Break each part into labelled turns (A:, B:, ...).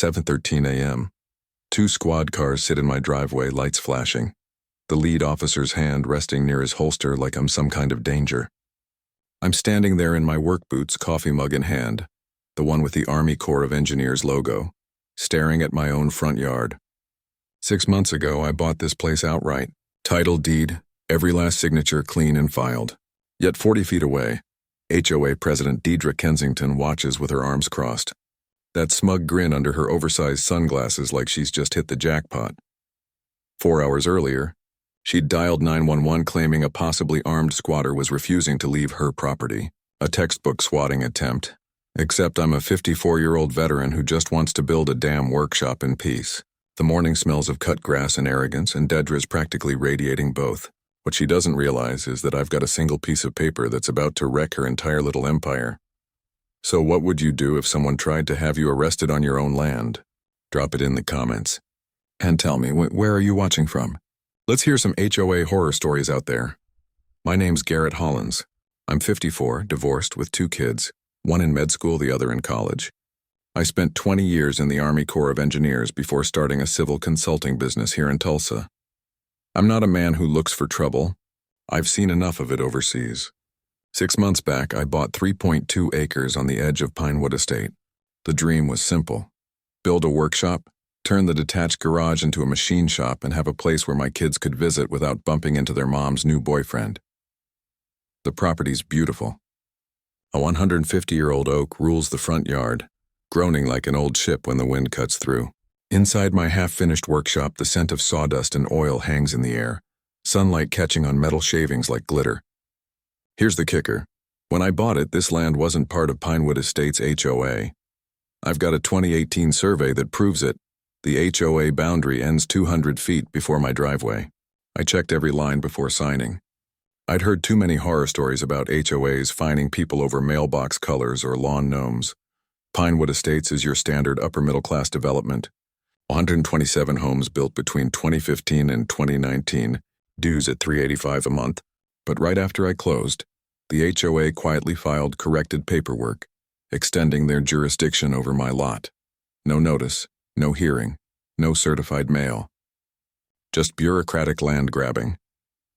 A: 7:13 a.m. Two squad cars sit in my driveway, lights flashing. The lead officer's hand resting near his holster like I'm some kind of danger. I'm standing there in my work boots, coffee mug in hand, the one with the Army Corps of Engineers logo, staring at my own front yard. 6 months ago, I bought this place outright. Title deed, every last signature clean and filed. Yet 40 feet away, HOA President Deidre Kensington watches with her arms crossed. That smug grin under her oversized sunglasses like she's just hit the jackpot. 4 hours earlier, she'd dialed 911 claiming a possibly armed squatter was refusing to leave her property. A textbook swatting attempt. Except I'm a 54-year-old veteran who just wants to build a damn workshop in peace. The morning smells of cut grass and arrogance, and Deidre's practically radiating both. What she doesn't realize is that I've got a single piece of paper that's about to wreck her entire little empire. So what would you do if someone tried to have you arrested on your own land? Drop it in the comments. And tell me, where are you watching from? Let's hear some HOA horror stories out there. My name's Garrett Hollins. I'm 54, divorced with 2 kids, one in med school, the other in college. I spent 20 years in the Army Corps of Engineers before starting a civil consulting business here in Tulsa. I'm not a man who looks for trouble. I've seen enough of it overseas. 6 months back, I bought 3.2 acres on the edge of Pinewood Estate. The dream was simple. Build a workshop, turn the detached garage into a machine shop, and have a place where my kids could visit without bumping into their mom's new boyfriend. The property's beautiful. A 150-year-old oak rules the front yard, groaning like an old ship when the wind cuts through. Inside my half-finished workshop, the scent of sawdust and oil hangs in the air, sunlight catching on metal shavings like glitter. Here's the kicker. When I bought it, this land wasn't part of Pinewood Estates HOA. I've got a 2018 survey that proves it. The HOA boundary ends 200 feet before my driveway. I checked every line before signing. I'd heard too many horror stories about HOAs fining people over mailbox colors or lawn gnomes. Pinewood Estates is your standard upper-middle-class development. 127 homes built between 2015 and 2019, dues at $385 a month. But right after I closed, the HOA quietly filed corrected paperwork, extending their jurisdiction over my lot. No notice, no hearing, no certified mail. Just bureaucratic land grabbing.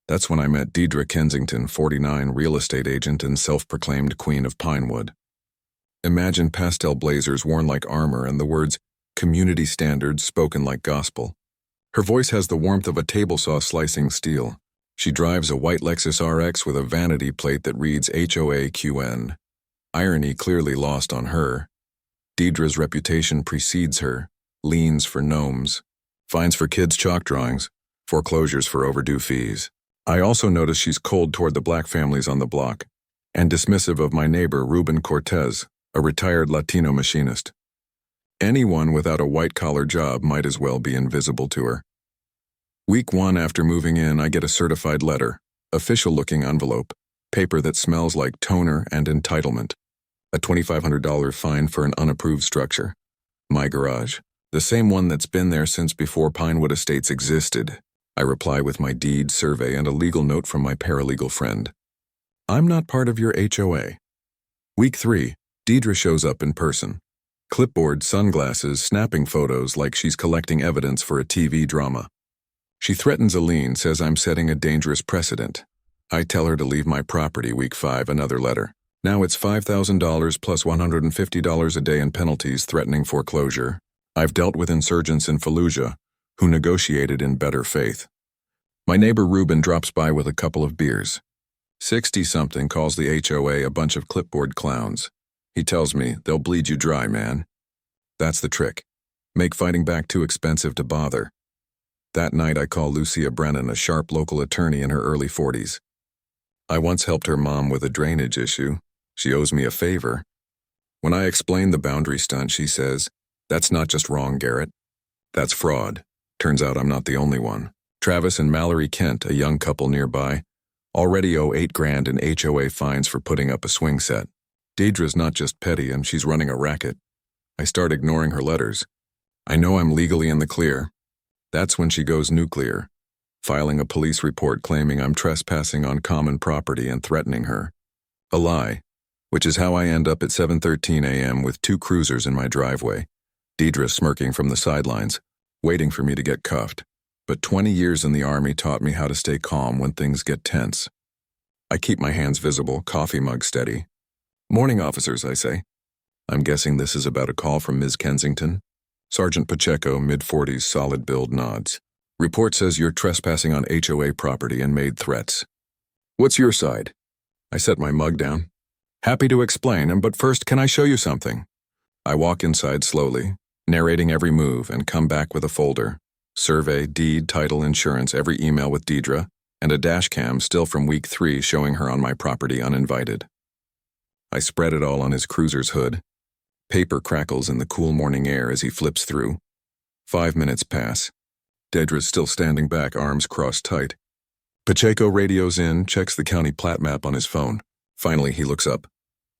A: That's when I met Deidre Kensington, 49, real estate agent and self-proclaimed queen of Pinewood. Imagine pastel blazers worn like armor and the words community standards spoken like gospel. Her voice has the warmth of a table saw slicing steel. She drives a white Lexus RX with a vanity plate that reads HOAQN. Irony clearly lost on her. Deidre's reputation precedes her, liens for gnomes, fines for kids' chalk drawings, foreclosures for overdue fees. I also notice she's cold toward the black families on the block, and dismissive of my neighbor Ruben Cortez, a retired Latino machinist. Anyone without a white-collar job might as well be invisible to her. Week 1 after moving in, I get a certified letter, official-looking envelope, paper that smells like toner and entitlement, a $2,500 fine for an unapproved structure. My garage, the same one that's been there since before Pinewood Estates existed. I reply with my deed, survey, and a legal note from my paralegal friend. I'm not part of your HOA. Week 3, Deidre shows up in person. Clipboard, sunglasses, snapping photos like she's collecting evidence for a TV drama. She threatens a lien, says I'm setting a dangerous precedent. I tell her to leave my property. Week 5, another letter. Now it's $5,000 plus $150 a day in penalties threatening foreclosure. I've dealt with insurgents in Fallujah, who negotiated in better faith. My neighbor Ruben drops by with a couple of beers. 60-something calls the HOA a bunch of clipboard clowns. He tells me, they'll bleed you dry, man. That's the trick. Make fighting back too expensive to bother. That night I call Lucia Brennan, a sharp local attorney in her early 40s. I once helped her mom with a drainage issue. She owes me a favor. When I explain the boundary stunt, she says, "That's not just wrong, Garrett. That's fraud." Turns out I'm not the only one. Travis and Mallory Kent, a young couple nearby, already owe $8,000 in HOA fines for putting up a swing set. Deidre's not just petty, and she's running a racket. I start ignoring her letters. I know I'm legally in the clear. That's when she goes nuclear, filing a police report claiming I'm trespassing on common property and threatening her. A lie, which is how I end up at 7:13 a.m. with 2 cruisers in my driveway, Deidre smirking from the sidelines, waiting for me to get cuffed. But 20 years in the Army taught me how to stay calm when things get tense. I keep my hands visible, coffee mug steady. "Morning, officers," I say. I'm guessing this is about a call from Ms. Kensington. Sergeant Pacheco, mid-40s, solid build, nods. "Report says you're trespassing on HOA property and made threats. What's your side?" I set my mug down. "Happy to explain, but first, can I show you something?" I walk inside slowly, narrating every move, and come back with a folder. Survey, deed, title, insurance, every email with Deidre, and a dash cam still from week 3 showing her on my property uninvited. I spread it all on his cruiser's hood. Paper crackles in the cool morning air as he flips through. 5 minutes pass. Deidre's still standing back, arms crossed tight. Pacheco radios in, checks the county plat map on his phone. Finally, he looks up.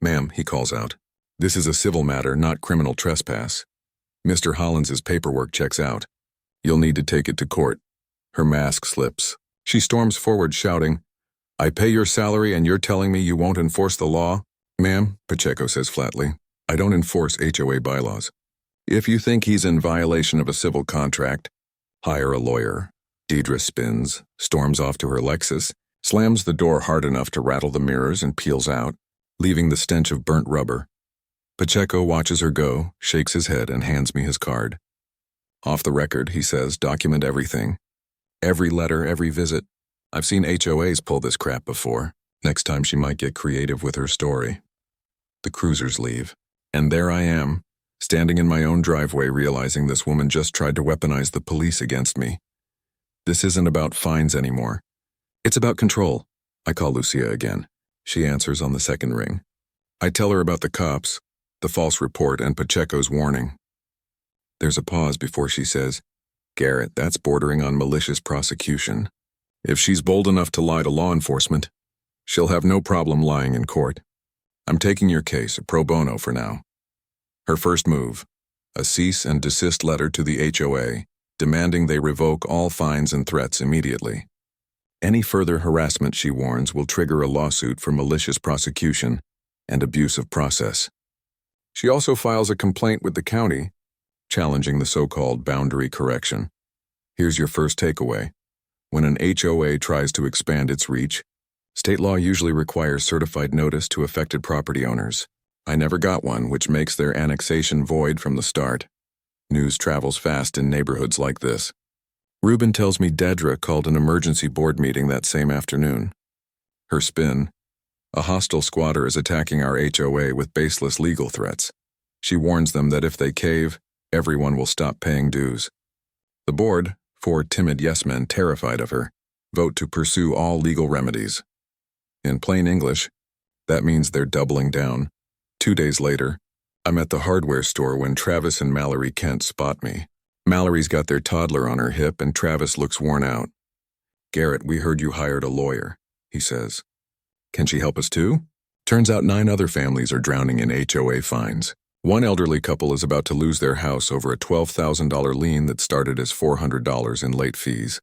A: "Ma'am," he calls out. "This is a civil matter, not criminal trespass. Mr. Hollins's paperwork checks out. You'll need to take it to court." Her mask slips. She storms forward shouting, "I pay your salary and you're telling me you won't enforce the law?" "Ma'am," Pacheco says flatly, "I don't enforce HOA bylaws. If you think he's in violation of a civil contract, hire a lawyer." Deidre spins, storms off to her Lexus, slams the door hard enough to rattle the mirrors and peels out, leaving the stench of burnt rubber. Pacheco watches her go, shakes his head, and hands me his card. "Off the record," he says, "document everything. Every letter, every visit. I've seen HOAs pull this crap before. Next time she might get creative with her story." The cruisers leave, and there I am, standing in my own driveway realizing this woman just tried to weaponize the police against me. This isn't about fines anymore. It's about control. I call Lucia again. She answers on the second ring. I tell her about the cops, the false report, and Pacheco's warning. There's a pause before she says, "Garrett, that's bordering on malicious prosecution. If she's bold enough to lie to law enforcement, she'll have no problem lying in court. I'm taking your case, pro bono for now." Her first move, a cease and desist letter to the HOA, demanding they revoke all fines and threats immediately. Any further harassment, she warns, will trigger a lawsuit for malicious prosecution and abuse of process. She also files a complaint with the county, challenging the so-called boundary correction. Here's your first takeaway. When an HOA tries to expand its reach, state law usually requires certified notice to affected property owners. I never got one, which makes their annexation void from the start. News travels fast in neighborhoods like this. Ruben tells me Deidre called an emergency board meeting that same afternoon. Her spin: a hostile squatter is attacking our HOA with baseless legal threats. She warns them that if they cave, everyone will stop paying dues. The board, 4 timid yes-men terrified of her, vote to pursue all legal remedies. In plain English, that means they're doubling down. 2 days later, I'm at the hardware store when Travis and Mallory Kent spot me. Mallory's got their toddler on her hip and Travis looks worn out. "Garrett, we heard you hired a lawyer," he says. "Can she help us too?" Turns out 9 other families are drowning in HOA fines. One elderly couple is about to lose their house over a $12,000 lien that started as $400 in late fees.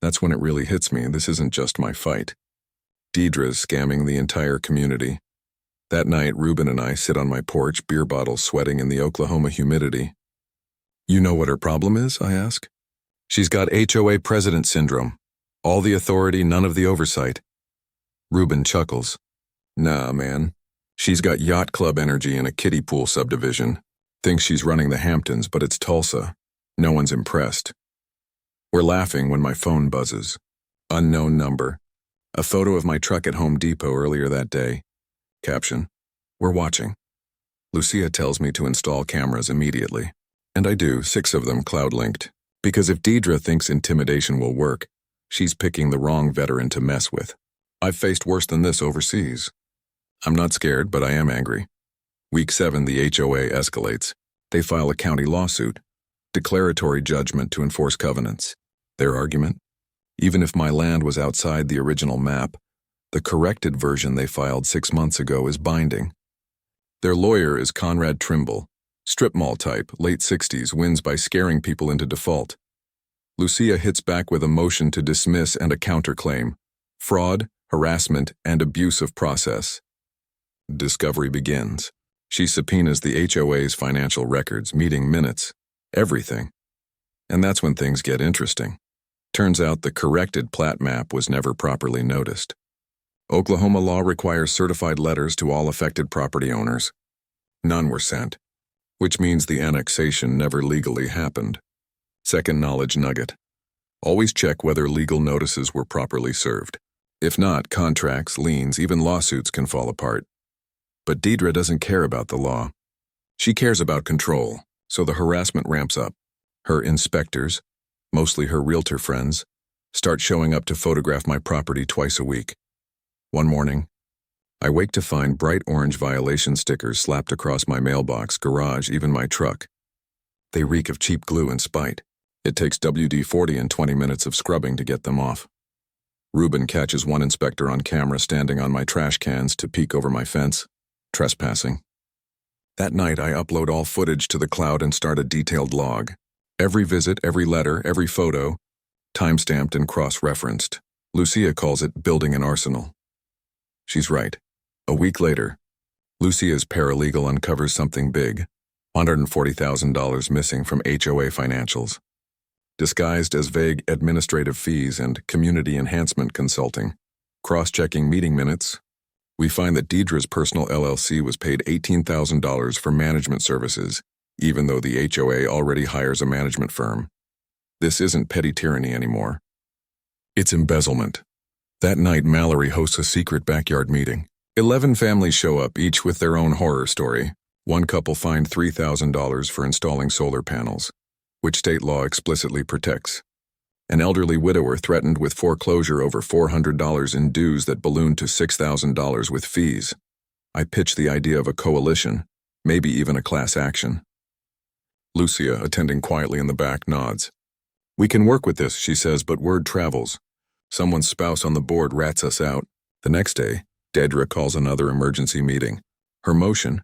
A: That's when it really hits me. This isn't just my fight. Deidre's scamming the entire community. That night, Ruben and I sit on my porch, beer bottles sweating in the Oklahoma humidity. "You know what her problem is?" I ask. "She's got HOA president syndrome. All the authority, none of the oversight." Ruben chuckles. "Nah, man. She's got yacht club energy in a kiddie pool subdivision. Thinks she's running the Hamptons, but it's Tulsa. No one's impressed." We're laughing when my phone buzzes. Unknown number. A photo of my truck at Home Depot earlier that day. Caption: "We're watching." Lucia tells me to install cameras immediately. And I do, 6 of them cloud-linked. Because if Deidre thinks intimidation will work, she's picking the wrong veteran to mess with. I've faced worse than this overseas. I'm not scared, but I am angry. Week 7, the HOA escalates. They file a county lawsuit. Declaratory judgment to enforce covenants. Their argument? Even if my land was outside the original map, the corrected version they filed 6 months ago is binding. Their lawyer is Conrad Trimble, strip mall type, late 60s, wins by scaring people into default. Lucia hits back with a motion to dismiss and a counterclaim: fraud, harassment, and abuse of process. Discovery begins. She subpoenas the HOA's financial records, meeting minutes, everything. And that's when things get interesting. Turns out the corrected plat map was never properly noticed. Oklahoma law requires certified letters to all affected property owners. None were sent, which means the annexation never legally happened. Second knowledge nugget. Always check whether legal notices were properly served. If not, contracts, liens, even lawsuits can fall apart. But Deidre doesn't care about the law. She cares about control, so the harassment ramps up. Her inspectors, mostly her realtor friends, start showing up to photograph my property twice a week. One morning, I wake to find bright orange violation stickers slapped across my mailbox, garage, even my truck. They reek of cheap glue and spite. It takes WD-40 and 20 minutes of scrubbing to get them off. Ruben catches one inspector on camera standing on my trash cans to peek over my fence, trespassing. That night, I upload all footage to the cloud and start a detailed log. Every visit, every letter, every photo, time-stamped and cross-referenced. Lucia calls it building an arsenal. She's right. A week later, Lucia's paralegal uncovers something big, $140,000 missing from HOA financials. Disguised as vague administrative fees and community enhancement consulting, cross-checking meeting minutes, we find that Deidre's personal LLC was paid $18,000 for management services, even though the HOA already hires a management firm. This isn't petty tyranny anymore. It's embezzlement. That night, Mallory hosts a secret backyard meeting. 11 families show up, each with their own horror story. One couple fined $3,000 for installing solar panels, which state law explicitly protects. An elderly widower threatened with foreclosure over $400 in dues that ballooned to $6,000 with fees. I pitched the idea of a coalition, maybe even a class action. Lucia, attending quietly in the back, nods. We can work with this, she says, but word travels. Someone's spouse on the board rats us out. The next day, Deidre calls another emergency meeting. Her motion: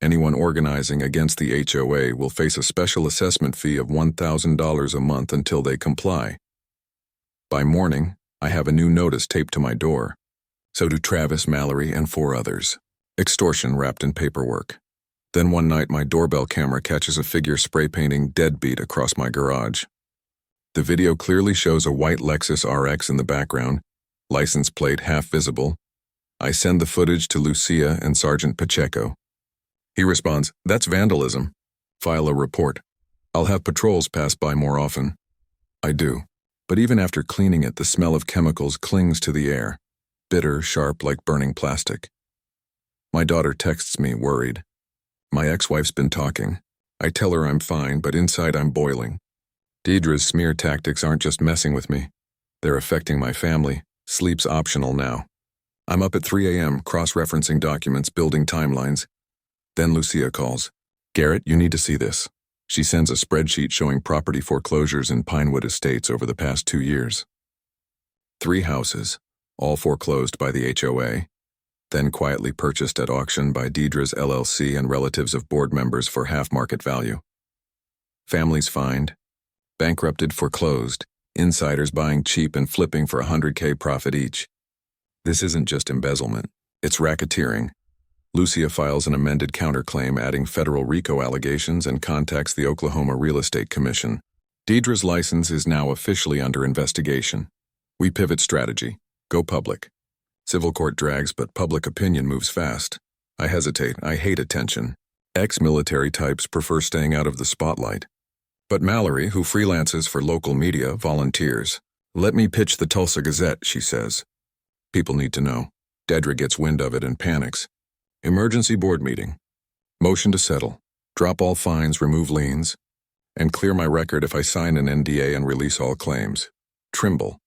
A: anyone organizing against the HOA will face a special assessment fee of $1,000 a month until they comply. By morning, I have a new notice taped to my door. So do Travis, Mallory, and 4 others. Extortion wrapped in paperwork. Then one night, my doorbell camera catches a figure spray painting "deadbeat" across my garage. The video clearly shows a white Lexus RX in the background, license plate half visible. I send the footage to Lucia and Sergeant Pacheco. He responds, "That's vandalism. File a report. I'll have patrols pass by more often." I do. But even after cleaning it, the smell of chemicals clings to the air, bitter, sharp, like burning plastic. My daughter texts me, worried. My ex-wife's been talking. I tell her I'm fine, but inside I'm boiling. Deidre's smear tactics aren't just messing with me. They're affecting my family. Sleep's optional now. I'm up at 3 a.m., cross-referencing documents, building timelines. Then Lucia calls. "Garrett, you need to see this." She sends a spreadsheet showing property foreclosures in Pinewood Estates over the past 2 years. 3 houses, all foreclosed by the HOA, then quietly purchased at auction by Deidre's LLC and relatives of board members for half market value. Families fined, bankrupted, foreclosed, insiders buying cheap and flipping for $100K profit each. This isn't just embezzlement, it's racketeering. Lucia files an amended counterclaim adding federal RICO allegations and contacts the Oklahoma Real Estate Commission. Deidre's license is now officially under investigation. We pivot strategy. Go public. Civil court drags, but public opinion moves fast. I hesitate. I hate attention. Ex-military types prefer staying out of the spotlight. But Mallory, who freelances for local media, volunteers. "Let me pitch the Tulsa Gazette," she says. People need to know. Deidre gets wind of it and panics. Emergency board meeting. Motion to settle. Drop all fines, remove liens, and clear my record if I sign an NDA and release all claims. Trimble,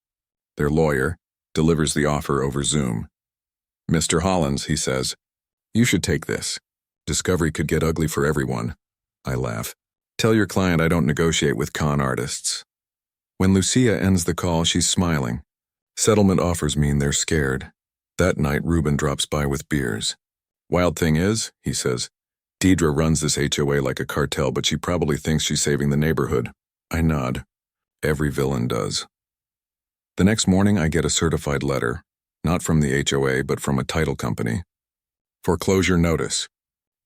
A: their lawyer, delivers the offer over Zoom. "Mr. Hollins," he says, "you should take this. Discovery could get ugly for everyone." I laugh. "Tell your client I don't negotiate with con artists." When Lucia ends the call, she's smiling. Settlement offers mean they're scared. That night, Ruben drops by with beers. "Wild thing is," he says, "Deidre runs this HOA like a cartel, but she probably thinks she's saving the neighborhood." I nod. Every villain does. The next morning, I get a certified letter, not from the HOA, but from a title company. Foreclosure notice.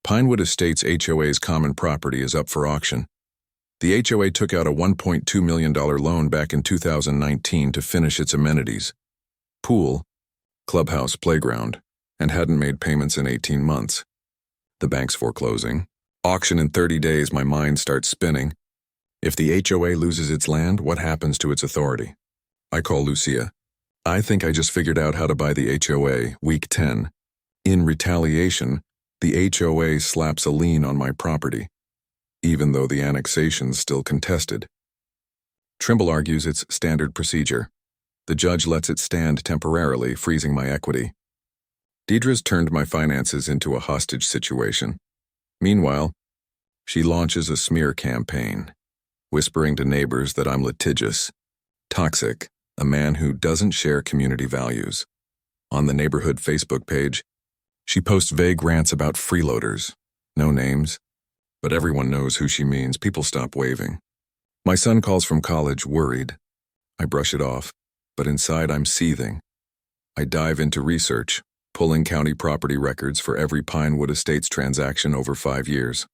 A: Pinewood Estates HOA's common property is up for auction. The HOA took out a $1.2 million loan back in 2019 to finish its amenities. Pool, clubhouse, playground, and hadn't made payments in 18 months. The bank's foreclosing. Auction in 30 days, my mind starts spinning. If the HOA loses its land, what happens to its authority? I call Lucia. I think I just figured out how to buy the HOA, week 10. In retaliation, the HOA slaps a lien on my property, even though the annexation's still contested. Trimble argues it's standard procedure. The judge lets it stand temporarily, freezing my equity. Deidre's turned my finances into a hostage situation. Meanwhile, she launches a smear campaign, whispering to neighbors that I'm litigious, toxic, a man who doesn't share community values. On the neighborhood Facebook page, she posts vague rants about freeloaders. No names, but everyone knows who she means. People stop waving. My son calls from college, worried. I brush it off, but inside I'm seething. I dive into research, pulling county property records for every Pinewood Estates transaction over 5 years.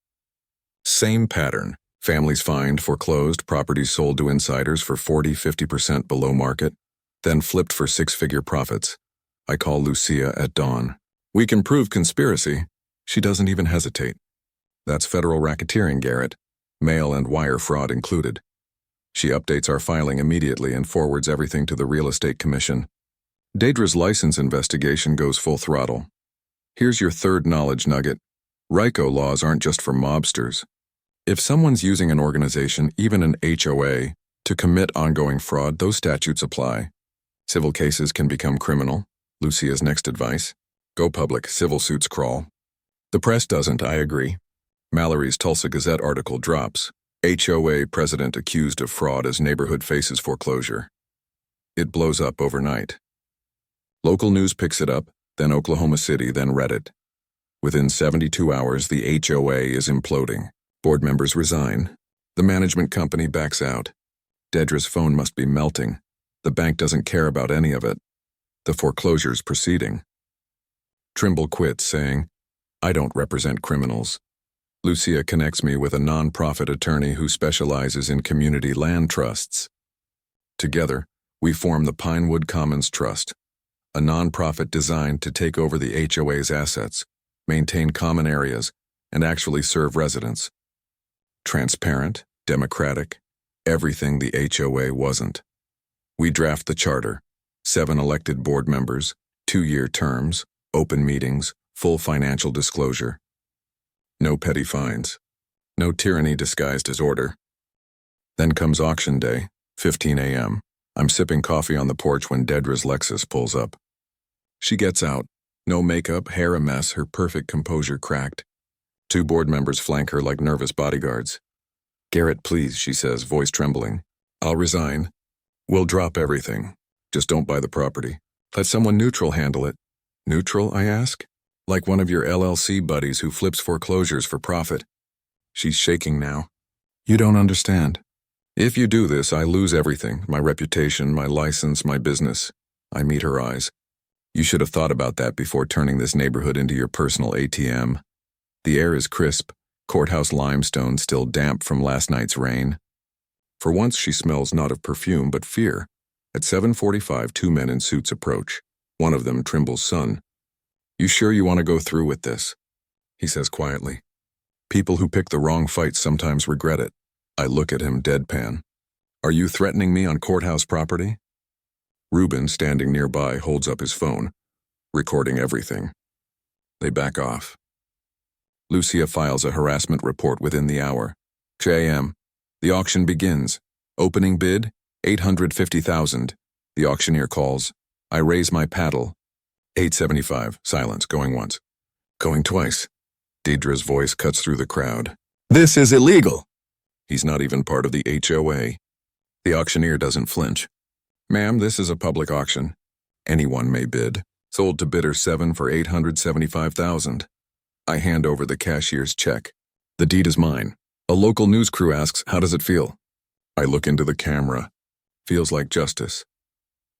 A: Same pattern. Families fined, foreclosed, properties sold to insiders for 40–50% below market, then flipped for 6-figure profits. I call Lucia at dawn. We can prove conspiracy. She doesn't even hesitate. That's federal racketeering, Garrett. Mail and wire fraud included. She updates our filing immediately and forwards everything to the Real Estate Commission. Deidre's license investigation goes full throttle. Here's your third knowledge nugget. RICO laws aren't just for mobsters. If someone's using an organization, even an HOA, to commit ongoing fraud, those statutes apply. Civil cases can become criminal. Lucia's next advice. Go public, civil suits crawl. The press doesn't, I agree. Mallory's Tulsa Gazette article drops. HOA president accused of fraud as neighborhood faces foreclosure. It blows up overnight. Local news picks it up, then Oklahoma City, then Reddit. Within 72 hours, the HOA is imploding. Board members resign. The management company backs out. Deidre's phone must be melting. The bank doesn't care about any of it. The foreclosure's proceeding. Trimble quits, saying, I don't represent criminals. Lucia connects me with a nonprofit attorney who specializes in community land trusts. Together, we form the Pinewood Commons Trust, a nonprofit designed to take over the HOA's assets, maintain common areas, and actually serve residents. Transparent, democratic, everything the HOA wasn't. We draft the charter, 7 elected board members, 2-year terms, open meetings, full financial disclosure. No petty fines. No tyranny disguised as order. Then comes auction day, 15 a.m. I'm sipping coffee on the porch when Deidre's Lexus pulls up. She gets out, no makeup, hair a mess, her perfect composure cracked. 2 board members flank her like nervous bodyguards. Garrett, please, she says, voice trembling. I'll resign. We'll drop everything. Just don't buy the property. Let someone neutral handle it. Neutral, I ask? Like one of your LLC buddies who flips foreclosures for profit. She's shaking now. You don't understand. If you do this, I lose everything, my reputation, my license, my business. I meet her eyes. You should have thought about that before turning this neighborhood into your personal ATM. The air is crisp, courthouse limestone still damp from last night's rain. For once she smells not of perfume but fear. At 7:45, 2 men in suits approach. One of them, Trimble's son. You sure you want to go through with this? He says quietly. People who pick the wrong fight sometimes regret it. I look at him deadpan. Are you threatening me on courthouse property? Reuben, standing nearby, holds up his phone, recording everything. They back off. Lucia files a harassment report within the hour. 6 a.m. The auction begins. Opening bid, $850,000. The auctioneer calls. I raise my paddle. $875. Silence, going once. Going twice. Deidre's voice cuts through the crowd. This is illegal. He's not even part of the HOA. The auctioneer doesn't flinch. Ma'am, this is a public auction. Anyone may bid. Sold to bidder 7 for $875,000. I hand over the cashier's check. The deed is mine. A local news crew asks, how does it feel? I look into the camera. Feels like justice.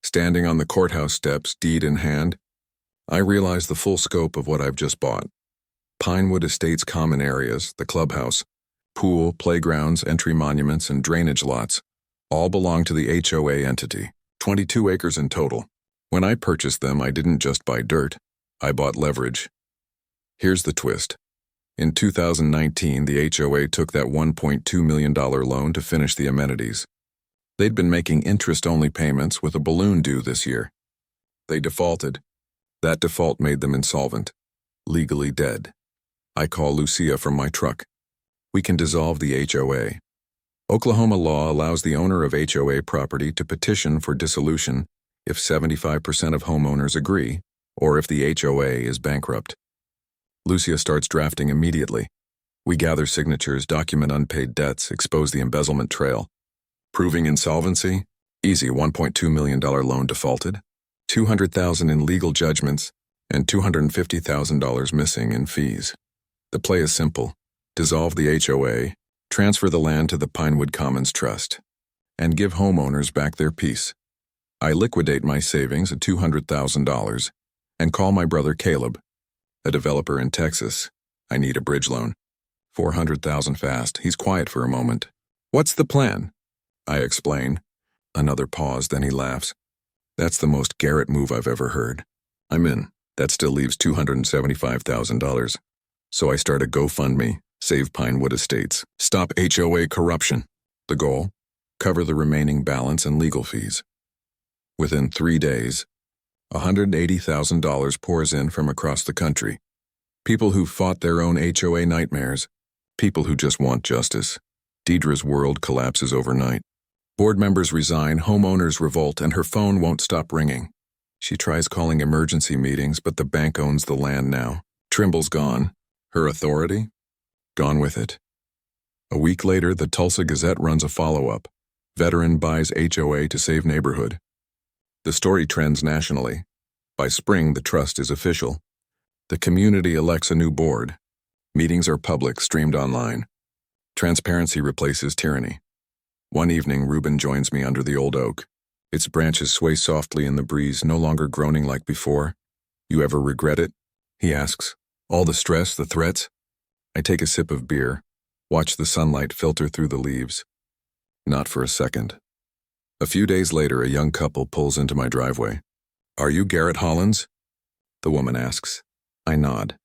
A: Standing on the courthouse steps, deed in hand, I realize the full scope of what I've just bought. Pinewood Estates common areas, the clubhouse, pool, playgrounds, entry monuments, and drainage lots all belong to the HOA entity, 22 acres in total. When I purchased them, I didn't just buy dirt, I bought leverage. Here's the twist. In 2019, the HOA took that $1.2 million loan to finish the amenities. They'd been making interest-only payments with a balloon due this year. They defaulted. That default made them insolvent, legally dead. I call Lucia from my truck. We can dissolve the HOA. Oklahoma law allows the owner of HOA property to petition for dissolution if 75% of homeowners agree, or if the HOA is bankrupt. Lucia starts drafting immediately. We gather signatures, document unpaid debts, expose the embezzlement trail. Proving insolvency? Easy. $1.2 million loan defaulted, $200,000 in legal judgments, and $250,000 missing in fees. The play is simple. Dissolve the HOA, transfer the land to the Pinewood Commons Trust, and give homeowners back their peace. I liquidate my savings at $200,000 and call my brother Caleb, a developer in Texas. I need a bridge loan. $400,000 fast. He's quiet for a moment. What's the plan? I explain. Another pause, then he laughs. That's the most Garrett move I've ever heard. I'm in. That still leaves $275,000. So I start a GoFundMe, Save Pinewood Estates, Stop HOA Corruption. The goal? Cover the remaining balance and legal fees. Within 3 days, $180,000 pours in from across the country. People who fought their own HOA nightmares. People who just want justice. Deidre's world collapses overnight. Board members resign, homeowners revolt, and her phone won't stop ringing. She tries calling emergency meetings, but the bank owns the land now. Trimble's gone. Her authority? Gone with it. A week later, the Tulsa Gazette runs a follow-up. Veteran buys HOA to save neighborhood. The story trends nationally. By spring, the trust is official. The community elects a new board. Meetings are public, streamed online. Transparency replaces tyranny. One evening, Reuben joins me under the old oak. Its branches sway softly in the breeze, no longer groaning like before. You ever regret it? He asks. All the stress, the threats? I take a sip of beer, watch the sunlight filter through the leaves. Not for a second. A few days later, a young couple pulls into my driveway. Are you Garrett Hollins? The woman asks. I nod.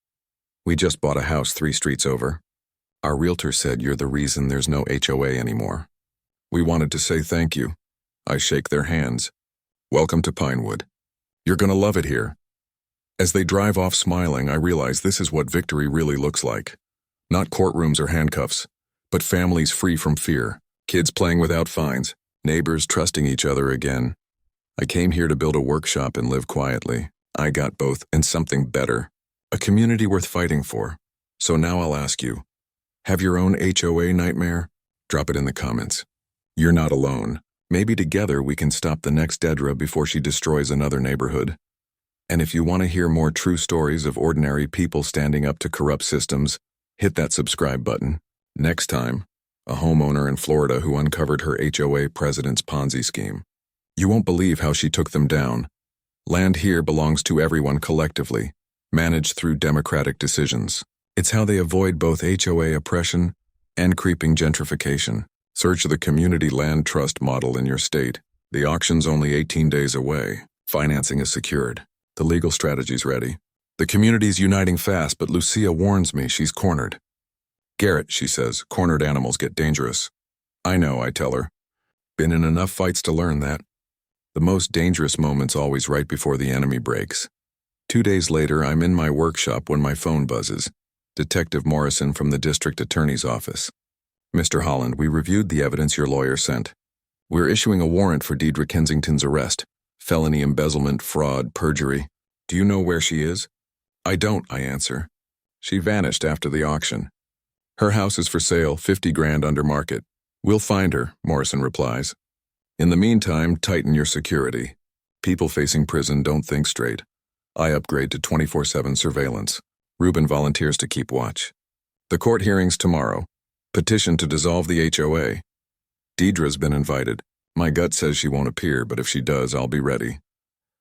A: We just bought a house 3 streets over. Our realtor said you're the reason there's no HOA anymore. We wanted to say thank you. I shake their hands. Welcome to Pinewood. You're gonna love it here. As they drive off smiling, I realize this is what victory really looks like. Not courtrooms or handcuffs, but families free from fear, kids playing without fines, neighbors trusting each other again. I came here to build a workshop and live quietly. I got both and something better. A community worth fighting for. So now I'll ask you, have your own HOA nightmare? Drop it in the comments. You're not alone. Maybe together we can stop the next Dedra before she destroys another neighborhood. And if you want to hear more true stories of ordinary people standing up to corrupt systems, hit that subscribe button. Next time, a homeowner in Florida who uncovered her HOA president's Ponzi scheme. You won't believe how she took them down. Land here belongs to everyone collectively, managed through democratic decisions. It's how they avoid both HOA oppression and creeping gentrification. Search the Community Land Trust model in your state. The auction's only 18 days away. Financing is secured. The legal strategy's ready. The community's uniting fast, but Lucia warns me she's cornered. Garrett, she says, cornered animals get dangerous. I know, I tell her. Been in enough fights to learn that. The most dangerous moment's always right before the enemy breaks. 2 days later, I'm in my workshop when my phone buzzes. Detective Morrison from the district attorney's office. Mr. Holland, we reviewed the evidence your lawyer sent. We're issuing a warrant for Deidre Kensington's arrest. Felony embezzlement, fraud, perjury. Do you know where she is? I don't, I answer. She vanished after the auction. Her house is for sale, $50,000 under market. We'll find her, Morrison replies. In the meantime, tighten your security. People facing prison don't think straight. I upgrade to 24/7 surveillance. Reuben volunteers to keep watch. The court hearings tomorrow. Petition to dissolve the HOA. Deidre's been invited. My gut says she won't appear, but if she does, I'll be ready.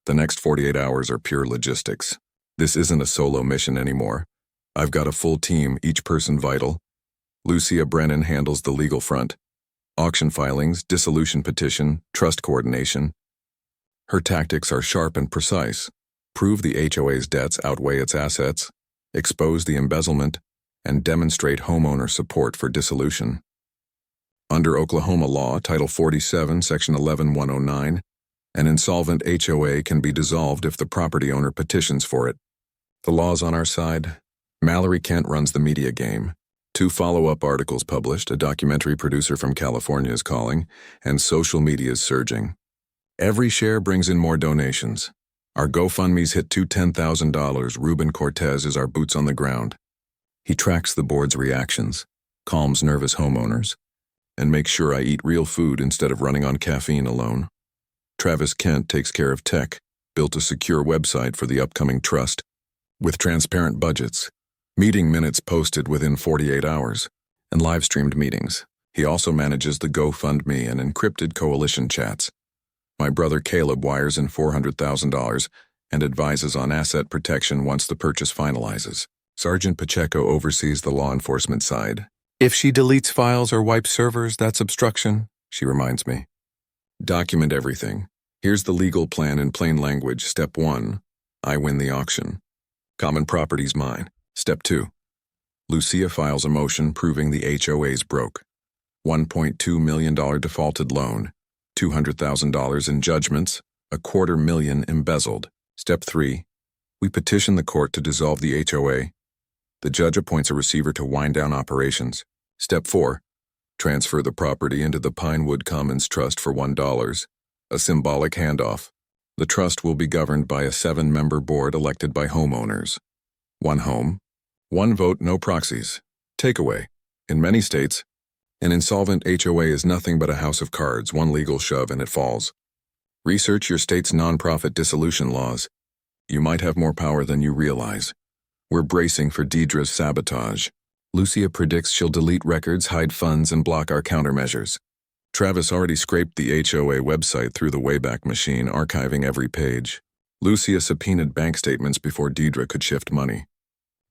A: The next 48 hours are pure logistics. This isn't a solo mission anymore. I've got a full team, each person vital. Lucia Brennan handles the legal front. Auction filings, dissolution petition, trust coordination. Her tactics are sharp and precise. Prove the HOA's debts outweigh its assets, expose the embezzlement, and demonstrate homeowner support for dissolution. Under Oklahoma law, Title 47, Section 11109, an insolvent HOA can be dissolved if the property owner petitions for it. The law's on our side. Mallory Kent runs the media game. 2 follow-up articles published, a documentary producer from California is calling, and social media is surging. Every share brings in more donations. Our GoFundMe's hit $10,000. Ruben Cortez is our boots on the ground. He tracks the board's reactions, calms nervous homeowners, and makes sure I eat real food instead of running on caffeine alone. Travis Kent takes care of tech, built a secure website for the upcoming trust, with transparent budgets, meeting minutes posted within 48 hours, and live-streamed meetings. He also manages the GoFundMe and encrypted coalition chats. My brother Caleb wires in $400,000 and advises on asset protection once the purchase finalizes. Sergeant Pacheco oversees the law enforcement side. If she deletes files or wipes servers, that's obstruction, she reminds me. Document everything. Here's the legal plan in plain language. Step 1, I win the auction. Common property's mine. Step 2, Lucia files a motion proving the HOA's broke. $1.2 million defaulted loan, $200,000 in judgments, $250,000 embezzled. Step 3, we petition the court to dissolve the HOA. The judge appoints a receiver to wind down operations. Step 4, transfer the property into the Pinewood Commons Trust for $1, a symbolic handoff. The trust will be governed by a 7-member board elected by homeowners. 1 home, 1 vote, no proxies. Takeaway. In many states, an insolvent HOA is nothing but a house of cards, 1 legal shove and it falls. Research your state's nonprofit dissolution laws. You might have more power than you realize. We're bracing for Deidre's sabotage. Lucia predicts she'll delete records, hide funds, and block our countermeasures. Travis already scraped the HOA website through the Wayback Machine, archiving every page. Lucia subpoenaed bank statements before Deidre could shift money.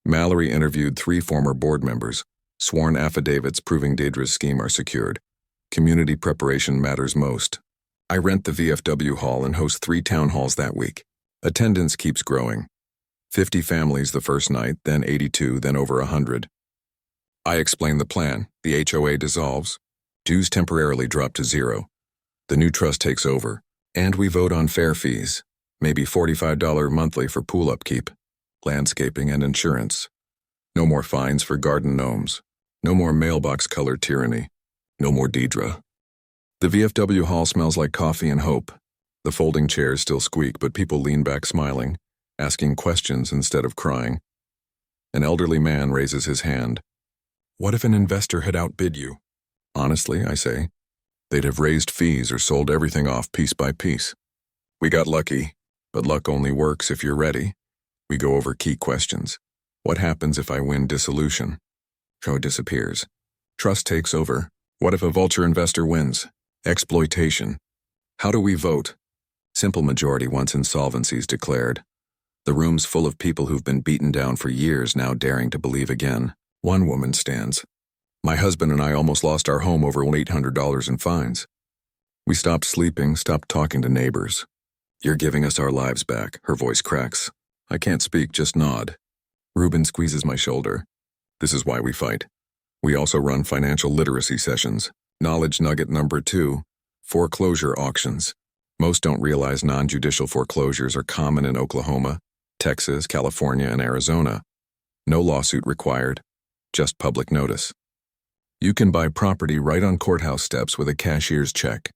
A: Mallory interviewed 3 former board members. Sworn affidavits proving Deidre's scheme are secured. Community preparation matters most. I rent the VFW hall and host 3 town halls that week. Attendance keeps growing. 50 families the first night, then 82, then over 100. I explain the plan. The HOA dissolves. Dues temporarily drop to 0. The new trust takes over. And we vote on fair fees. Maybe $45 monthly for pool upkeep, landscaping, and insurance. No more fines for garden gnomes. No more mailbox color tyranny. No more Deidre. The VFW hall smells like coffee and hope. The folding chairs still squeak, but people lean back smiling, asking questions instead of crying. An elderly man raises his hand. What if an investor had outbid you? Honestly, I say, they'd have raised fees or sold everything off piece by piece. We got lucky, but luck only works if you're ready. We go over key questions. What happens if I win dissolution? Show disappears. Trust takes over. What if a vulture investor wins? Exploitation. How do we vote? Simple majority once insolvency's declared. The room's full of people who've been beaten down for years now daring to believe again. One woman stands. My husband and I almost lost our home over $800 in fines. We stopped sleeping, stopped talking to neighbors. You're giving us our lives back, her voice cracks. I can't speak, just nod. Ruben squeezes my shoulder. This is why we fight. We also run financial literacy sessions. Knowledge nugget number 2, foreclosure auctions. Most don't realize non-judicial foreclosures are common in Oklahoma, Texas, California, and Arizona. No lawsuit required, just public notice. You can buy property right on courthouse steps with a cashier's check.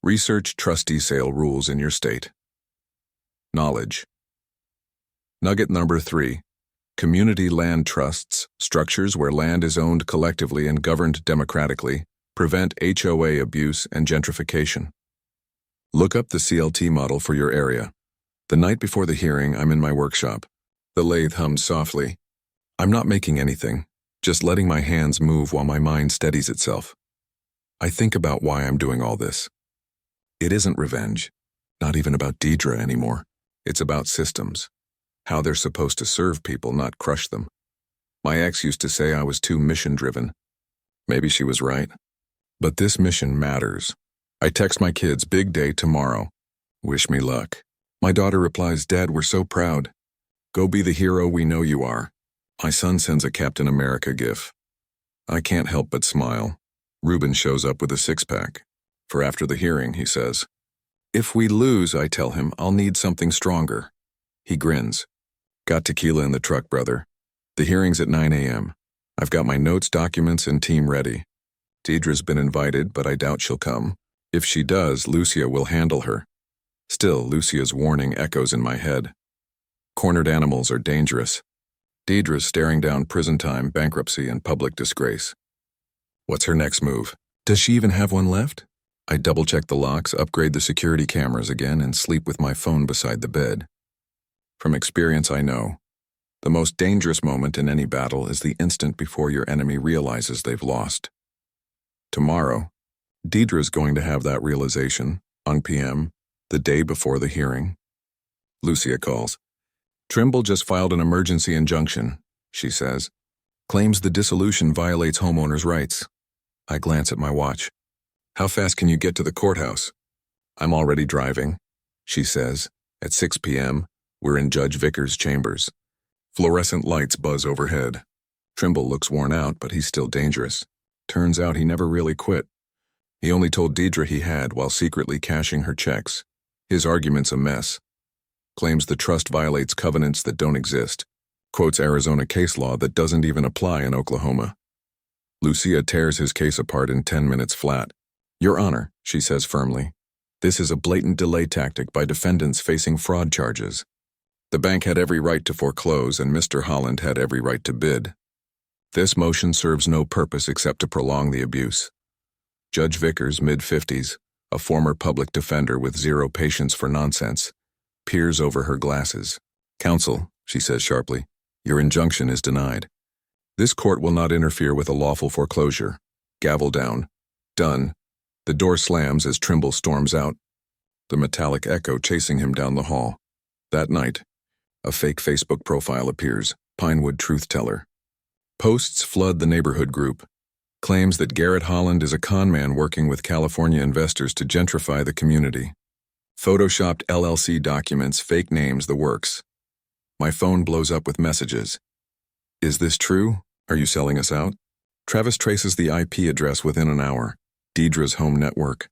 A: Research trustee sale rules in your state. Knowledge. Nugget number 3. Community land trusts, structures where land is owned collectively and governed democratically, prevent HOA abuse and gentrification. Look up the CLT model for your area. The night before the hearing, I'm in my workshop. The lathe hums softly. I'm not making anything, just letting my hands move while my mind steadies itself. I think about why I'm doing all this. It isn't revenge, not even about Deidre anymore. It's about systems, how they're supposed to serve people, not crush them. My ex used to say I was too mission-driven. Maybe she was right. But this mission matters. I text my kids, big day tomorrow. Wish me luck. My daughter replies, Dad, we're so proud. Go be the hero we know you are. My son sends a Captain America gif. I can't help but smile. Ruben shows up with a six-pack. For after the hearing, he says. If we lose, I tell him, I'll need something stronger. He grins. Got tequila in the truck, brother. The hearing's at 9 a.m. I've got my notes, documents, and team ready. Deidre's been invited, but I doubt she'll come. If she does, Lucia will handle her. Still, Lucia's warning echoes in my head. Cornered animals are dangerous. Deidre's staring down prison time, bankruptcy, and public disgrace. What's her next move? Does she even have one left? I double-check the locks, upgrade the security cameras again, and sleep with my phone beside the bed. From experience, I know. The most dangerous moment in any battle is the instant before your enemy realizes they've lost. Tomorrow, Deidre's going to have that realization, on PM, the day before the hearing. Lucia calls. Trimble just filed an emergency injunction, she says. Claims the dissolution violates homeowners' rights. I glance at my watch. How fast can you get to the courthouse? I'm already driving, she says. At 6 p.m., we're in Judge Vickers' chambers. Fluorescent lights buzz overhead. Trimble looks worn out, but he's still dangerous. Turns out he never really quit. He only told Deidre he had while secretly cashing her checks. His argument's a mess. Claims the trust violates covenants that don't exist. Quotes Arizona case law that doesn't even apply in Oklahoma. Lucia tears his case apart in 10 minutes flat. Your Honor, she says firmly, this is a blatant delay tactic by defendants facing fraud charges. The bank had every right to foreclose and Mr. Holland had every right to bid. This motion serves no purpose except to prolong the abuse. Judge Vickers, mid-50s, a former public defender with zero patience for nonsense, peers over her glasses. Counsel, she says sharply, your injunction is denied. This court will not interfere with a lawful foreclosure. Gavel down. Done. The door slams as Trimble storms out, the metallic echo chasing him down the hall. That night, a fake Facebook profile appears, Pinewood Truth Teller. Posts flood the neighborhood group. Claims that Garrett Holland is a con man working with California investors to gentrify the community. Photoshopped LLC documents, fake names, the works. My phone blows up with messages. Is this true? Are you selling us out? Travis traces the IP address within an hour. Deidre's home network.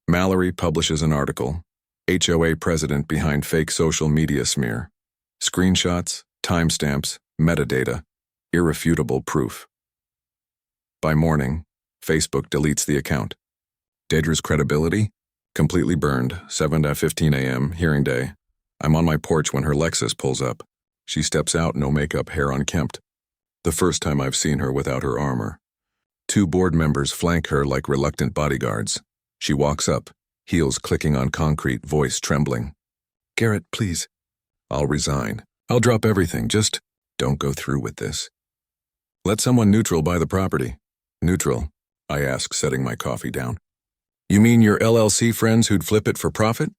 A: Mallory publishes an article. HOA president behind fake social media smear. Screenshots, timestamps, metadata. Irrefutable proof. By morning, Facebook deletes the account. Deidre's credibility? Completely burned. 7:15 a.m., hearing day. I'm on my porch when her Lexus pulls up. She steps out, no makeup, hair unkempt. The first time I've seen her without her armor. 2 board members flank her like reluctant bodyguards. She walks up, heels clicking on concrete, voice trembling. Garrett, please. I'll resign. I'll drop everything. Just don't go through with this. Let someone neutral buy the property. Neutral? I ask, setting my coffee down. You mean your LLC friends who'd flip it for profit?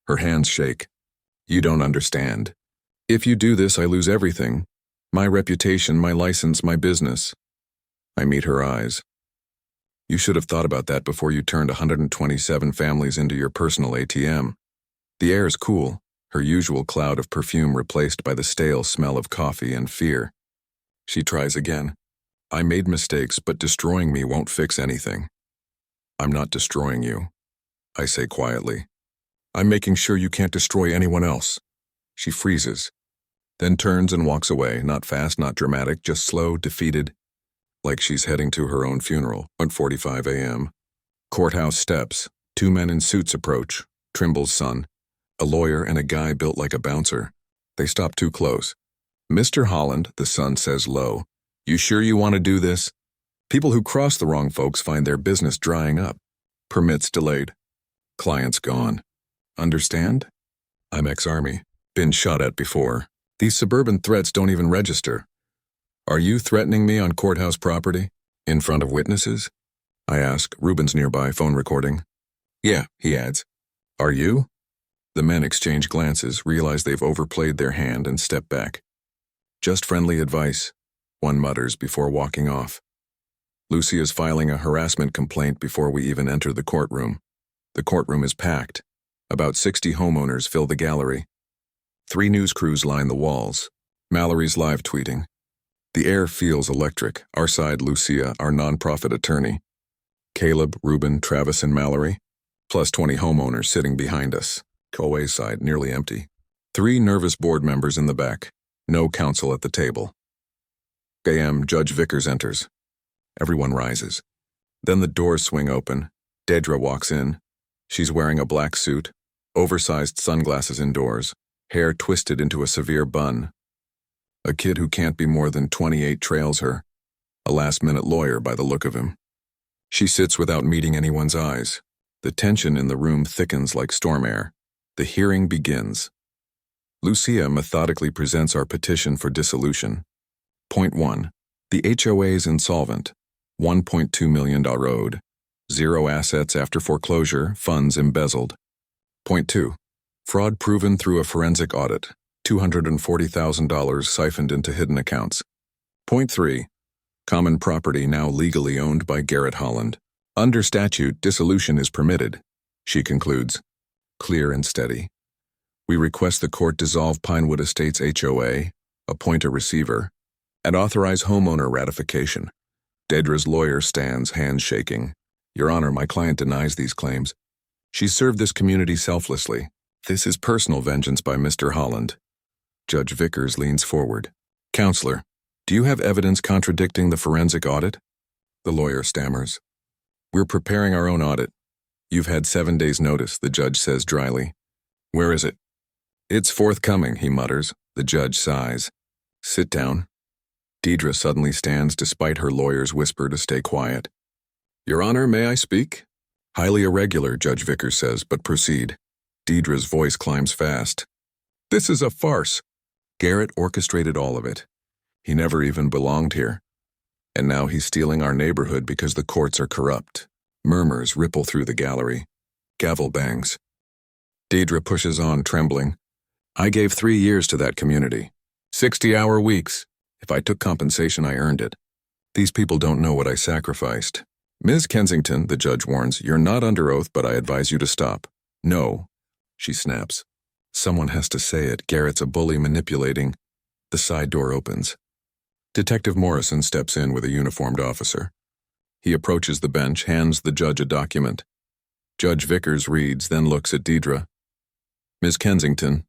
A: Her hands shake. You don't understand. If you do this, I lose everything. My reputation, my license, my business. I meet her eyes. You should have thought about that before you turned 127 families into your personal ATM. The air's cool, her usual cloud of perfume replaced by the stale smell of coffee and fear. She tries again. I made mistakes, but destroying me won't fix anything. I'm not destroying you, I say quietly. I'm making sure you can't destroy anyone else. She freezes, then turns and walks away, not fast, not dramatic, just slow, defeated, like she's heading to her own funeral. 1:45 a.m. Courthouse steps. 2 men in suits approach. Trimble's son, a lawyer and a guy built like a bouncer. They stop too close. Mr. Holland, the son says low, you sure you want to do this? People who cross the wrong folks find their business drying up. Permits delayed. Clients gone. Understand? I'm ex-Army. Been shot at before. These suburban threats don't even register. Are you threatening me on courthouse property? In front of witnesses? I ask, Ruben's nearby, phone recording. Yeah, he adds. Are you? The men exchange glances, realize they've overplayed their hand, and step back. Just friendly advice. one mutters before walking off. Lucia's filing a harassment complaint before we even enter the courtroom. The courtroom is packed. About 60 homeowners fill the gallery. 3 news crews line the walls. Mallory's live tweeting. The air feels electric. Our side, Lucia, our nonprofit attorney. Caleb, Ruben, Travis, and Mallory. Plus 20 homeowners sitting behind us. HOA's side nearly empty. 3 nervous board members in the back. No counsel at the table. A.M. Judge Vickers enters. Everyone rises. Then the doors swing open. Deidre walks in. She's wearing a black suit, oversized sunglasses indoors, hair twisted into a severe bun. A kid who can't be more than 28 trails her. A last-minute lawyer by the look of him. She sits without meeting anyone's eyes. The tension in the room thickens like storm air. The hearing begins. Lucia methodically presents our petition for dissolution. Point 1. The HOA is insolvent. $1.2 million owed. 0 assets after foreclosure, funds embezzled. Point 2. Fraud proven through a forensic audit. $240,000 siphoned into hidden accounts. Point 3. Common property now legally owned by Garrett Holland. Under statute, dissolution is permitted. She concludes. Clear and steady. We request the court dissolve Pinewood Estates HOA, appoint a receiver, and authorize homeowner ratification. Deidre's lawyer stands, hands shaking. Your Honor, my client denies these claims. She served this community selflessly. This is personal vengeance by Mr. Holland. Judge Vickers leans forward. Counselor, do you have evidence contradicting the forensic audit? The lawyer stammers. We're preparing our own audit. You've had 7 days' notice, the judge says dryly. Where is it? It's forthcoming, he mutters. The judge sighs. Sit down. Deidre suddenly stands despite her lawyer's whisper to stay quiet. Your Honor, may I speak? Highly irregular, Judge Vickers says, but proceed. Deidre's voice climbs fast. This is a farce. Garrett orchestrated all of it. He never even belonged here. And now he's stealing our neighborhood because the courts are corrupt. Murmurs ripple through the gallery. Gavel bangs. Deidre pushes on, trembling. I gave 3 years to that community. 60-hour weeks. If I took compensation, I earned it. These people don't know what I sacrificed. Ms. Kensington, the judge warns, you're not under oath, but I advise you to stop. No, she snaps. Someone has to say it. Garrett's a bully manipulating. The side door opens. Detective Morrison steps in with a uniformed officer. He approaches the bench, hands the judge a document. Judge Vickers reads, then looks at Deidre. Ms. Kensington,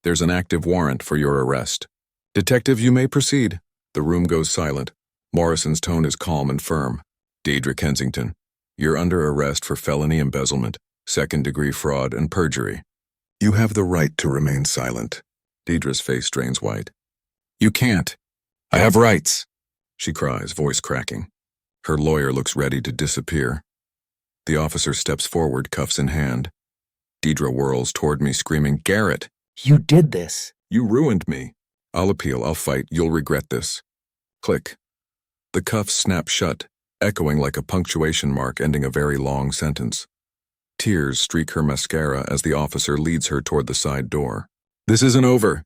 A: there's an active warrant for your arrest. Detective, you may proceed. The room goes silent. Morrison's tone is calm and firm. Deidre Kensington, you're under arrest for felony embezzlement, second-degree fraud, and perjury. You have the right to remain silent. Deidre's face drains white. You can't. I have rights, she cries, voice cracking. Her lawyer looks ready to disappear. The officer steps forward, cuffs in hand. Deidre whirls toward me, screaming, Garrett!
B: You did this.
A: You ruined me. I'll appeal, I'll fight, you'll regret this. Click. The cuffs snap shut, echoing like a punctuation mark ending a very long sentence. Tears streak her mascara as the officer leads her toward the side door. This isn't over,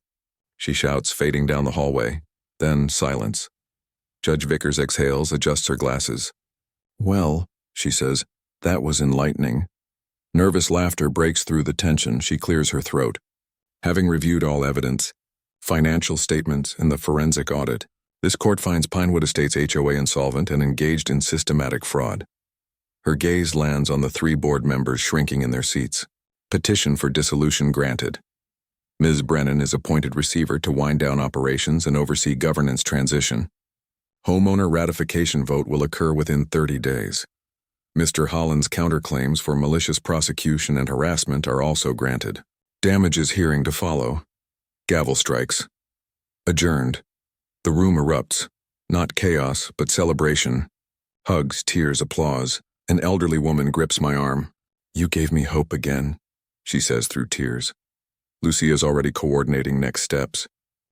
A: she shouts, fading down the hallway. Then silence. Judge Vickers exhales, adjusts her glasses. Well, she says, that was enlightening. Nervous laughter breaks through the tension. She clears her throat. Having reviewed all evidence, financial statements, and the forensic audit, this court finds Pinewood Estates HOA insolvent and engaged in systematic fraud. Her gaze lands on the 3 board members shrinking in their seats. Petition for dissolution granted. Ms. Brennan is appointed receiver to wind down operations and oversee governance transition. Homeowner ratification vote will occur within 30 days. Mr. Holland's counterclaims for malicious prosecution and harassment are also granted. Damages hearing to follow. Gavel strikes. Adjourned. The room erupts. Not chaos, but celebration. Hugs, tears, applause. An elderly woman grips my arm. You gave me hope again, she says through tears. Lucia's already coordinating next steps.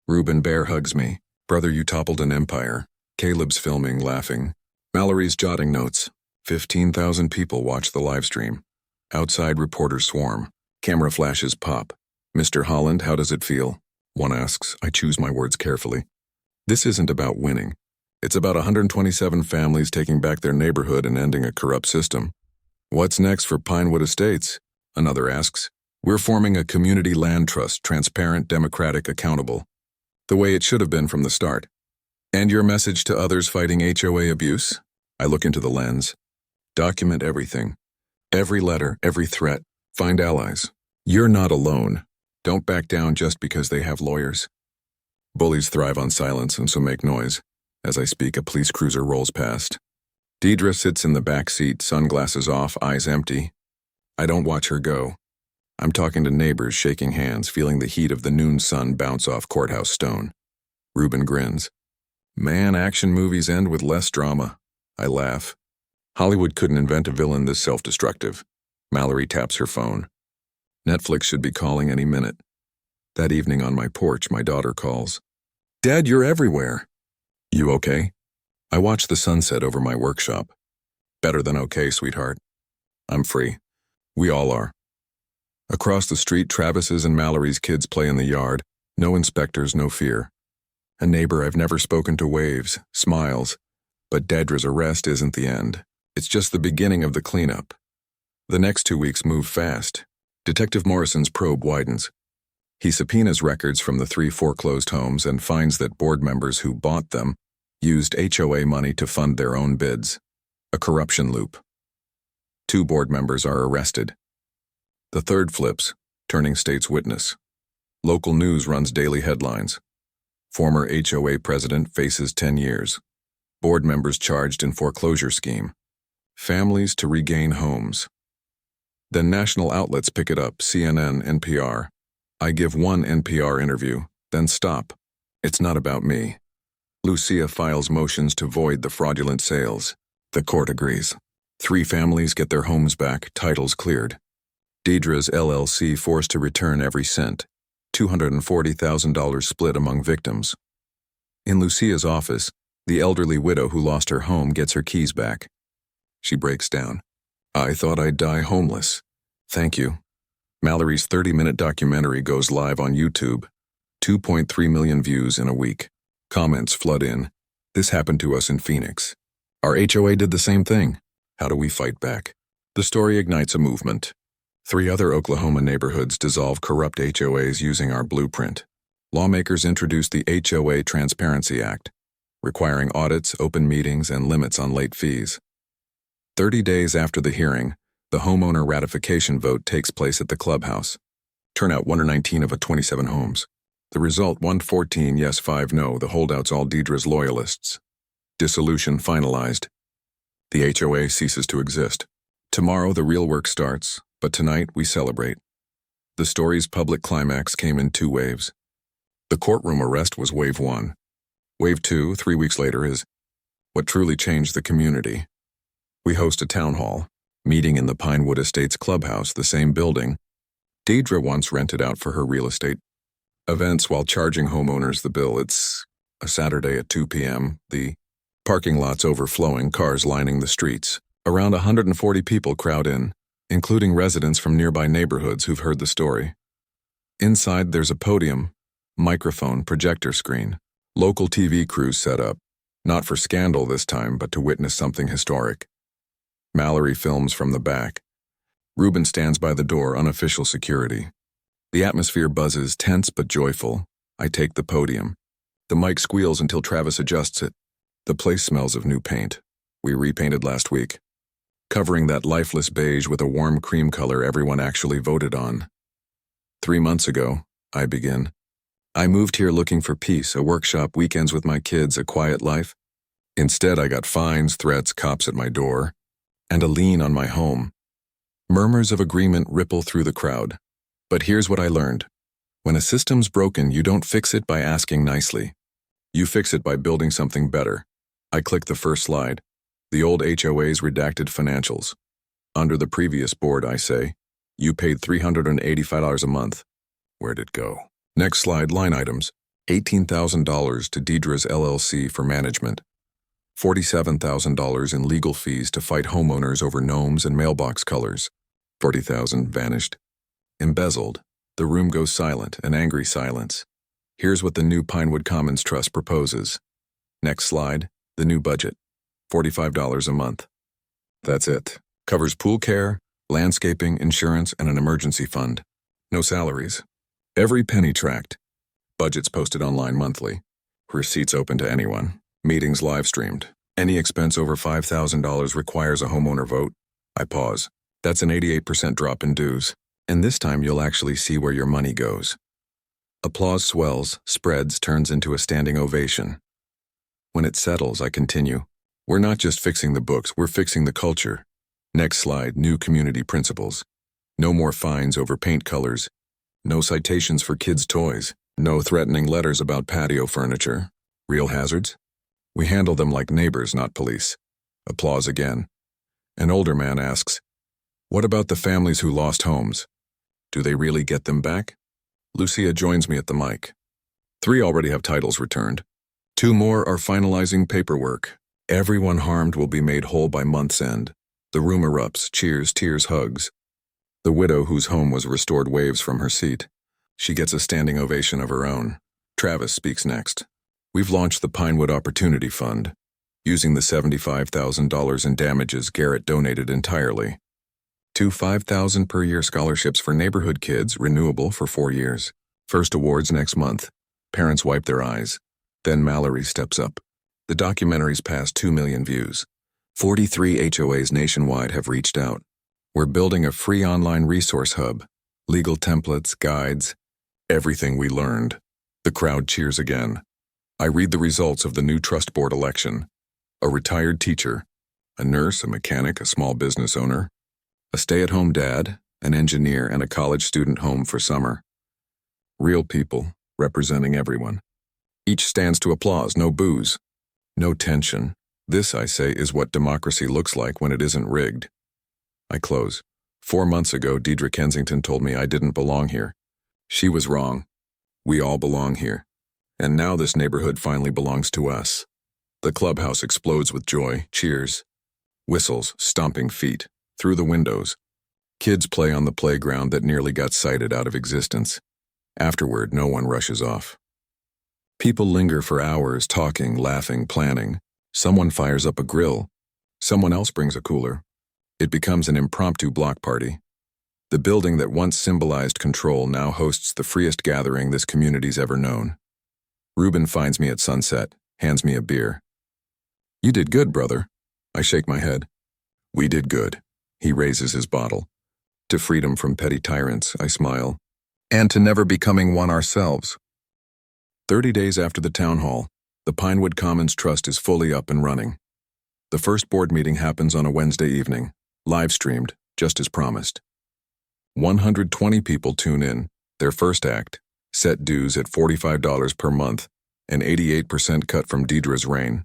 A: Reuben Bear hugs me. Brother, you toppled an empire. Caleb's filming, laughing. Mallory's jotting notes. 15,000 people watch the live stream. Outside reporters swarm. Camera flashes pop. Mr. Holland, how does it feel? One asks. I choose my words carefully. This isn't about winning. It's about 127 families taking back their neighborhood and ending a corrupt system. What's next for Pinewood Estates? Another asks. We're forming a community land trust, transparent, democratic, accountable. The way it should have been from the start. And your message to others fighting HOA abuse? I look into the lens. Document everything. Every letter, every threat. Find allies. You're not alone. Don't back down just because they have lawyers. Bullies thrive on silence and so make noise. As I speak, a police cruiser rolls past. Deidre sits in the back seat, sunglasses off, eyes empty. I don't watch her go. I'm talking to neighbors, shaking hands, feeling the heat of the noon sun bounce off courthouse stone. Reuben grins. Man, action movies end with less drama. I laugh. Hollywood couldn't invent a villain this self-destructive. Mallory taps her phone. Netflix should be calling any minute. That evening on my porch, my daughter calls. Dad, you're everywhere. You okay? I watch the sunset over my workshop. Better than okay, sweetheart. I'm free. We all are. Across the street, Travis's and Mallory's kids play in the yard. No inspectors, no fear. A neighbor I've never spoken to waves, smiles. But Deidre's arrest isn't the end. It's just the beginning of the cleanup. The next 2 weeks move fast. Detective Morrison's probe widens. He subpoenas records from the 3 foreclosed homes and finds that board members who bought them used HOA money to fund their own bids. A corruption loop. 2 board members are arrested. The third flips, turning state's witness. Local news runs daily headlines. Former HOA president faces 10 years. Board members charged in foreclosure scheme. Families to regain homes. Then national outlets pick it up, CNN, NPR. I give one NPR interview, then stop. It's not about me. Lucia files motions to void the fraudulent sales. The court agrees. 3 families get their homes back, titles cleared. Deidre's LLC forced to return every cent. $240,000 split among victims. In Lucia's office, the elderly widow who lost her home gets her keys back. She breaks down. I thought I'd die homeless. Thank you. Mallory's 30-minute documentary goes live on YouTube. 2.3 million views in a week. Comments flood in. This happened to us in Phoenix. Our HOA did the same thing. How do we fight back? The story ignites a movement. 3 other Oklahoma neighborhoods dissolve corrupt HOAs using our blueprint. Lawmakers introduced the HOA Transparency Act, requiring audits, open meetings, and limits on late fees. 30 days after the hearing, the homeowner ratification vote takes place at the clubhouse. Turnout 119 of 27 homes. The result 114 yes, 5 no, the holdouts all Deidre's loyalists. Dissolution finalized. The HOA ceases to exist. Tomorrow the real work starts, but tonight we celebrate. The story's public climax came in 2 waves. The courtroom arrest was wave 1. Wave 2, 3 weeks later, is what truly changed the community. We host a town hall, meeting in the Pinewood Estates clubhouse, the same building Deidre once rented out for her real estate events while charging homeowners the bill. It's a Saturday at 2 p.m., the parking lot's overflowing, cars lining the streets. Around 140 people crowd in, including residents from nearby neighborhoods who've heard the story. Inside there's a podium, microphone, projector screen. Local TV crews set up, not for scandal this time, but to witness something historic. Mallory films from the back. Reuben stands by the door, unofficial security. The atmosphere buzzes, tense but joyful. I take the podium. The mic squeals until Travis adjusts it. The place smells of new paint. We repainted last week, covering that lifeless beige with a warm cream color everyone actually voted on. 3 months ago, I begin. I moved here looking for peace, a workshop, weekends with my kids, a quiet life. Instead, I got fines, threats, cops at my door, and a lien on my home. Murmurs of agreement ripple through the crowd. But here's what I learned. When a system's broken, you don't fix it by asking nicely. You fix it by building something better. I click the first slide. The old HOA's redacted financials. Under the previous board, I say, you paid $385 a month. Where'd it go? Next slide, line items. $18,000 to Deidre's LLC for management. $47,000 in legal fees to fight homeowners over gnomes and mailbox colors. $40,000 vanished. Embezzled. The room goes silent, an angry silence. Here's what the new Pinewood Commons Trust proposes. Next slide. The new budget, $45 a month. That's it. Covers pool care, landscaping, insurance, and an emergency fund. No salaries. Every penny tracked. Budgets posted online monthly. Receipts open to anyone. Meetings live streamed. Any expense over $5,000 requires a homeowner vote. I pause. That's an 88% drop in dues. And this time you'll actually see where your money goes. Applause swells, spreads, turns into a standing ovation. When it settles, I continue. We're not just fixing the books, we're fixing the culture. Next slide, new community principles. No more fines over paint colors. No citations for kids' toys. No threatening letters about patio furniture. Real hazards? We handle them like neighbors, not police. Applause again. An older man asks, what about the families who lost homes? Do they really get them back? Lucia joins me at the mic. 3 already have titles returned. 2 more are finalizing paperwork. Everyone harmed will be made whole by month's end. The room erupts, cheers, tears, hugs. The widow whose home was restored waves from her seat. She gets a standing ovation of her own. Travis speaks next. We've launched the Pinewood Opportunity Fund, using the $75,000 in damages Garrett donated entirely. 2 $5,000 per year scholarships for neighborhood kids, renewable for 4 years. First awards next month. Parents wipe their eyes. Then Mallory steps up. The documentary's passed 2 million views. 43 HOAs nationwide have reached out. We're building a free online resource hub. Legal templates, guides, everything we learned. The crowd cheers again. I read the results of the new trust board election. A retired teacher, a nurse, a mechanic, a small business owner, a stay-at-home dad, an engineer, and a college student home for summer. Real people, representing everyone. Each stands to applause, no boos, no tension. This, I say, is what democracy looks like when it isn't rigged. I close. 4 months ago, Deidre Kensington told me I didn't belong here. She was wrong. We all belong here. And now this neighborhood finally belongs to us. The clubhouse explodes with joy, cheers, whistles, stomping feet, through the windows. Kids play on the playground that nearly got cited out of existence. Afterward, no one rushes off. People linger for hours, talking, laughing, planning. Someone fires up a grill. Someone else brings a cooler. It becomes an impromptu block party. The building that once symbolized control now hosts the freest gathering this community's ever known. Reuben finds me at sunset, hands me a beer. You did good, brother. I shake my head. We did good. He raises his bottle. To freedom from petty tyrants, I smile. And to never becoming one ourselves. 30 days after the town hall, the Pinewood Commons Trust is fully up and running. The first board meeting happens on a Wednesday evening, live streamed, just as promised. 120 people tune in, their first act, set dues at $45 per month, an 88% cut from Deidre's reign.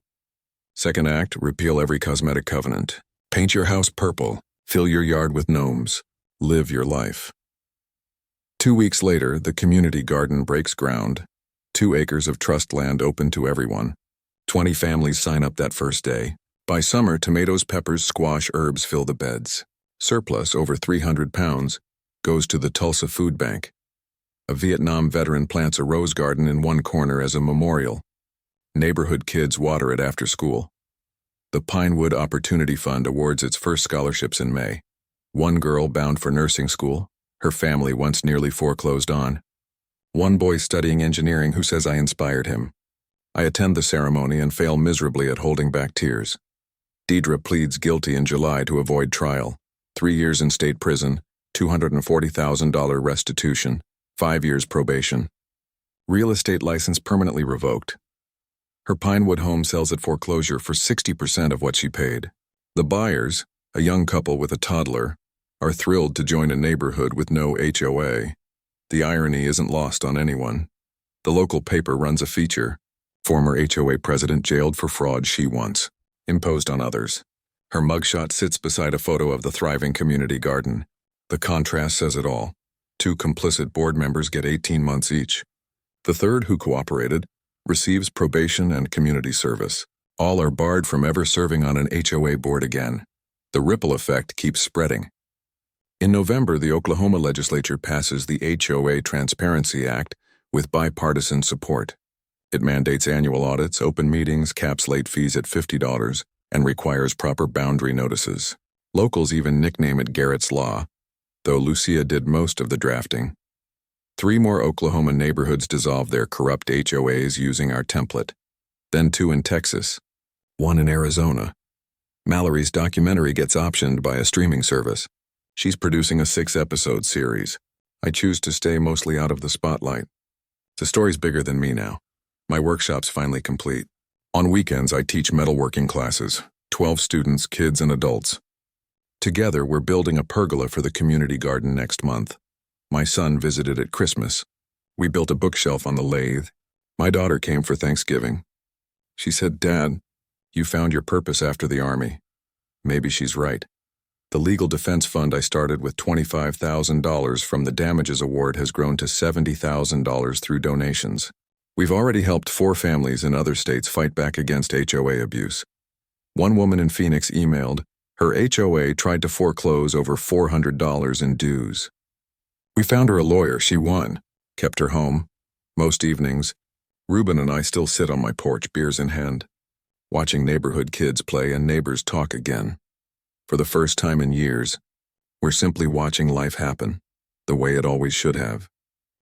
A: Second act, repeal every cosmetic covenant. Paint your house purple, fill your yard with gnomes, live your life. 2 weeks later, the community garden breaks ground. 2 acres of trust land open to everyone. 20 families sign up that first day. By summer, tomatoes, peppers, squash, herbs fill the beds. Surplus, over 300 pounds, goes to the Tulsa Food Bank. A Vietnam veteran plants a rose garden in one corner as a memorial. Neighborhood kids water it after school. The Pinewood Opportunity Fund awards its first scholarships in May. 1 girl bound for nursing school, her family once nearly foreclosed on. 1 boy studying engineering who says I inspired him. I attend the ceremony and fail miserably at holding back tears. Deidre pleads guilty in July to avoid trial. 3 years in state prison, $240,000 restitution, 5 years probation. Real estate license permanently revoked. Her Pinewood home sells at foreclosure for 60% of what she paid. The buyers, a young couple with a toddler, are thrilled to join a neighborhood with no HOA. The irony isn't lost on anyone. The local paper runs a feature. Former HOA president jailed for fraud she once imposed on others. Her mugshot sits beside a photo of the thriving community garden. The contrast says it all. 2 complicit board members get 18 months each. The third, who cooperated, receives probation and community service. All are barred from ever serving on an HOA board again. The ripple effect keeps spreading. In November, the Oklahoma legislature passes the HOA Transparency Act with bipartisan support. It mandates annual audits, open meetings, caps late fees at $50, and requires proper boundary notices. Locals even nickname it Garrett's Law, though Lucia did most of the drafting. 3 more Oklahoma neighborhoods dissolved their corrupt HOAs using our template. Then 2 in Texas, 1 in Arizona. Mallory's documentary gets optioned by a streaming service. She's producing a 6-episode series. I choose to stay mostly out of the spotlight. The story's bigger than me now. My workshop's finally complete. On weekends, I teach metalworking classes, 12 students, kids, and adults. Together, we're building a pergola for the community garden next month. My son visited at Christmas. We built a bookshelf on the lathe. My daughter came for Thanksgiving. She said, "Dad, you found your purpose after the Army." Maybe she's right. The legal defense fund I started with $25,000 from the damages award has grown to $70,000 through donations. We've already helped 4 families in other states fight back against HOA abuse. One woman in Phoenix emailed, her HOA tried to foreclose over $400 in dues. We found her a lawyer, she won, kept her home. Most evenings, Ruben and I still sit on my porch, beers in hand, watching neighborhood kids play and neighbors talk again. For the first time in years, we're simply watching life happen, the way it always should have.